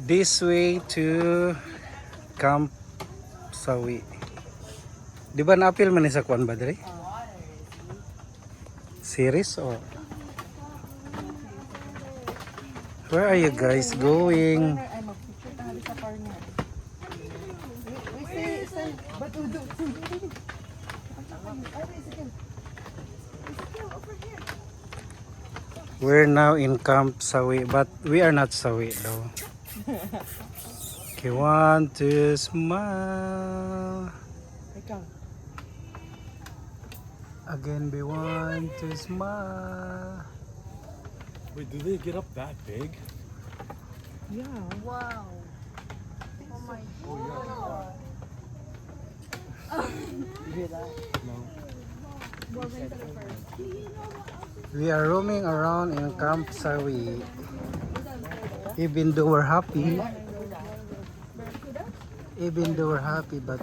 This way to Camp Sawi. Di ba na-appeal man ni sa kuan ba dre? Series or where are you guys going? Ay, mag-picture tayo sa corner. We say, batudo. We're now in Camp Sawi, but we are not Sawi though. Okay, one, two, smile. Ikaw. Again, we want to smile. Wait, do they get up that big? Yeah. Wow. Oh my god. No. We are roaming around in Camp Sawi. Even though we're happy, but